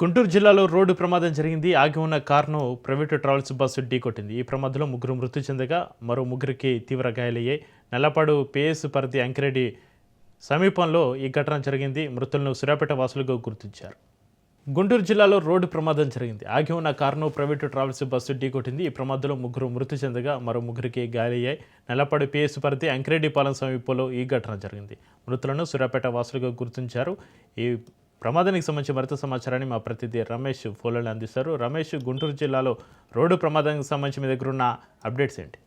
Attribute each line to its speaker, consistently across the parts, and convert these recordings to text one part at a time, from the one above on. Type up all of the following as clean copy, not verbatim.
Speaker 1: గుంటూరు జిల్లాలో రోడ్డు ప్రమాదం జరిగింది. ఆగి ఉన్న కారును ప్రైవేటు ట్రావెల్స్ బస్సు ఢీకొట్టింది. ఈ ప్రమాదంలో ముగ్గురు మృతి చెందగా మరో ముగ్గురికి తీవ్ర గాయాలయ్యాయి. నల్లపాడు పిఎస్ పరిధి అంకిరెడ్డి సమీపంలో ఈ ఘటన జరిగింది. మృతులను సూర్యాపేట వాసులుగా గుర్తించారు. గుంటూరు జిల్లాలో రోడ్డు ప్రమాదం జరిగింది. ఆగి ఉన్న కారును ప్రైవేటు ట్రావెల్స్ బస్సు ఢీకొట్టింది. ఈ ప్రమాదంలో ముగ్గురు మృతి చెందగా మరో ముగ్గురికి గాయాలయ్యాయి. నల్లపాడు పిఎస్ పరిధి అంకిరెడ్డిపాలెం సమీపంలో ఈ ఘటన జరిగింది. మృతులను సూర్యాపేట వాసులుగా గుర్తించారు. ఈ ప్రమాదానికి సంబంధించి మరింత సమాచారాన్ని మా ప్రతినిధి రమేష్ ఫోన్లో అందిస్తారు. రమేష్, గుంటూరు జిల్లాలో రోడ్డు ప్రమాదానికి సంబంధించి మీ దగ్గర ఉన్న అప్డేట్స్ ఏంటి?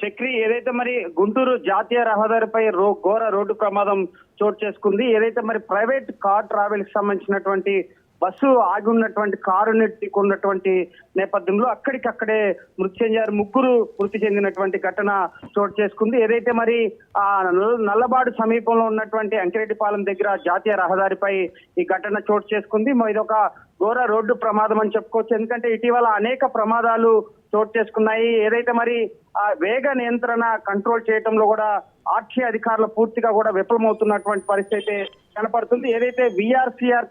Speaker 2: చక్రి, ఏదైతే మరి గుంటూరు జాతీయ రహదారిపై ఘోర రోడ్డు ప్రమాదం చోటు చేసుకుంది. ఏదైతే మరి ప్రైవేట్ కార్ ట్రావెల్స్ సంబంధించినటువంటి బస్సు ఆగి ఉన్నటువంటి కారుని ఢీకొన్నటువంటి నేపథ్యంలో అక్కడికక్కడే మృతి చెందారు. ముగ్గురు మృతి చెందినటువంటి ఘటన చోటు చేసుకుంది. ఏదైతే మరి ఆ నల్లబాడు సమీపంలో ఉన్నటువంటి అంకిరెడ్డిపాలెం దగ్గర జాతీయ రహదారిపై ఈ ఘటన చోటు చేసుకుంది. ఇదొక ఘోర రోడ్డు ప్రమాదం అని చెప్పుకోవచ్చు. ఎందుకంటే ఇటీవల అనేక ప్రమాదాలు చోటు చేసుకున్నాయి. ఏదైతే మరి ఆ వేగ నియంత్రణ కంట్రోల్ చేయడంలో కూడా ఆర్టీ అధికారులు పూర్తిగా కూడా విఫలమవుతున్నటువంటి పరిస్థితి కనపడుతుంది. ఏదైతే విఆర్సీఆర్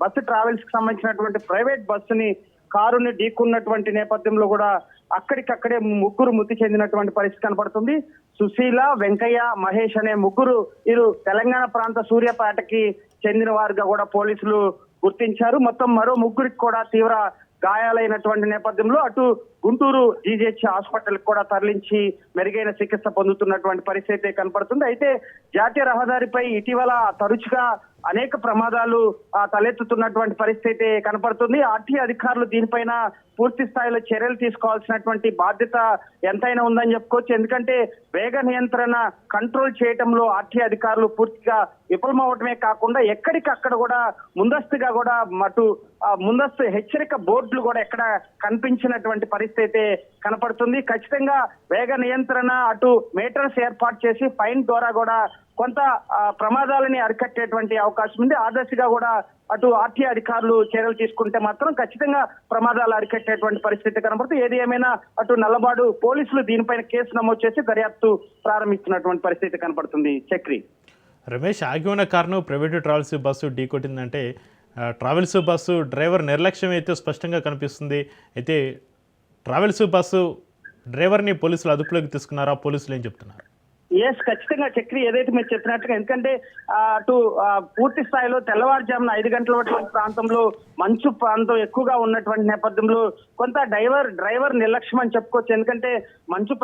Speaker 2: బస్సు ట్రావెల్స్ కి సంబంధించినటువంటి ప్రైవేట్ బస్సుని కారుని ఢీకున్నటువంటి నేపథ్యంలో కూడా అక్కడికక్కడే ముగ్గురు మృతి చెందినటువంటి పరిస్థితి కనపడుతుంది. సుశీల, వెంకయ్య, మహేష్ అనే ముగ్గురు వీరు తెలంగాణ ప్రాంత సూర్యాపేటకి చెందిన వారుగా కూడా పోలీసులు గుర్తించారు. మొత్తం మరో ముగ్గురికి కూడా తీవ్ర గాయాలైనటువంటి నేపథ్యంలో అటు గుంటూరు జీజీహెచ్ హాస్పిటల్ కూడా తరలించి మెరుగైన చికిత్స పొందుతున్నటువంటి పరిస్థితి కనపడుతుంది. అయితే జాతీయ రహదారిపై ఇటీవల తరచుగా అనేక ప్రమాదాలు తలెత్తుతున్నటువంటి పరిస్థితి కనపడుతుంది. ఆర్టీ అధికారులు దీనిపైన పూర్తి స్థాయిలో చర్యలు తీసుకోవాల్సినటువంటి బాధ్యత ఎంతైనా ఉందని చెప్పుకోవచ్చు. ఎందుకంటే వేగ నియంత్రణ కంట్రోల్ చేయటంలో ఆర్టీ అధికారులు పూర్తిగా విఫలమవటమే కాకుండా ఎక్కడికక్కడ కూడా ముందస్తుగా కూడా ముందస్తు హెచ్చరిక బోర్డులు కూడా ఎక్కడ కనిపించినటువంటి పరిస్థితి కనపడుతుంది. ఖచ్చితంగా వేగ నియంత్రణ అటు మీటర్స్ ఏర్పాటు చేసి ఫైన్ ద్వారా కూడా కొంత ప్రమాదాలని అరికట్టేటువంటి అవకాశం ఉంది. ఆ దశగా కూడా అటు ఆర్టీ అధికారులు చర్యలు తీసుకుంటే మాత్రం ఖచ్చితంగా ప్రమాదాలు అరికట్టేటువంటి పరిస్థితి కనబడుతుంది. ఏది ఏమైనా అటు నల్లబాడు పోలీసులు దీనిపైన కేసు నమోదు చేసి దర్యాప్తు ప్రారంభిస్తున్నటువంటి పరిస్థితి కనపడుతుంది. చక్రి,
Speaker 1: రమేష్, ఆగి ఉన్న కారును ప్రైవేటు ట్రావెల్స్ బస్సు ఢీకొట్టిందంటే ట్రావెల్స్ బస్సు డ్రైవర్ నిర్లక్ష్యం అయితే స్పష్టంగా కనిపిస్తుంది. అయితే ట్రావెల్స్ బస్సు డ్రైవర్ని పోలీసులు అదుపులోకి తీసుకున్నారా? పోలీసులు ఏం చెప్తున్నారు?
Speaker 2: ఖచ్చితంగా చక్రి, ఏదైతే మీరు చెప్పినట్టుగా ఎందుకంటే అటు పూర్తి స్థాయిలో తెల్లవారుజామున 5 గంటల ప్రాంతంలో మంచు ప్రాంతం ఎక్కువగా ఉన్నటువంటి నేపథ్యంలో కొంత డ్రైవర్ నిర్లక్ష్యం అని చెప్పుకోవచ్చు. ఎందుకంటే మంచు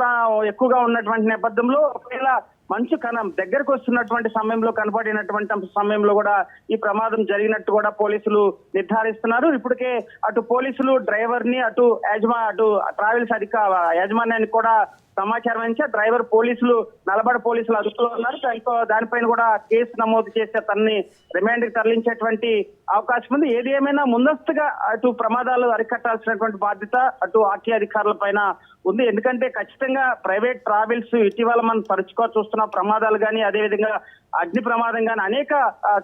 Speaker 2: ఎక్కువగా ఉన్నటువంటి నేపథ్యంలో ఒకవేళ మంచు దగ్గరకు వస్తున్నటువంటి సమయంలో కనపడినటువంటి సమయంలో కూడా ఈ ప్రమాదం జరిగినట్టు కూడా పోలీసులు నిర్ధారిస్తున్నారు. ఇప్పటికే అటు పోలీసులు డ్రైవర్ ని అటు ట్రావెల్స్ యాజమాన్యానికి కూడా సమాచారం ఇచ్చా డ్రైవర్ పోలీసులు నల్లబడ పోలీసులు అదుపులో ఉన్నారు. దానిపైన కూడా కేసు నమోదు చేస్తే తనని రిమాండ్ కి తరలించేటువంటి అవకాశం ఉంది. ఏది ఏమైనా ముందస్తుగా అటు ప్రమాదాలు అరికట్టాల్సినటువంటి బాధ్యత అటు ఆర్టీ అధికారుల పైన ఉంది. ఎందుకంటే ఖచ్చితంగా ప్రైవేట్ ట్రావెల్స్ ఇటీవల మనం తరచుగా చూస్తున్న ప్రమాదాలు కానీ అదేవిధంగా అగ్ని ప్రమాదం కానీ అనేక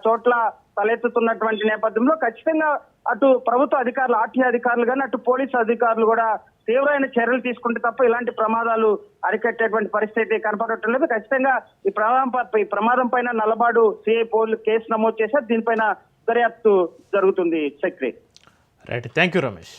Speaker 2: చోట్ల తలెత్తుతున్నటువంటి నేపథ్యంలో ఖచ్చితంగా అటు ప్రభుత్వ అధికారులు ఆర్టీ అధికారులు కానీ అటు పోలీసు అధికారులు కూడా తీవ్రమైన చర్యలు తీసుకుంటే తప్ప ఇలాంటి ప్రమాదాలు అరికట్టేటువంటి పరిస్థితి కనపడటం లేదు. ఖచ్చితంగా ఈ ప్రమాదం పైన నల్లబాడు సిఐ పోలీసులు కేసు నమోదు చేశారు. దీనిపైన దర్యాప్తు జరుగుతుంది. Chakri,
Speaker 1: right, thank you Ramesh.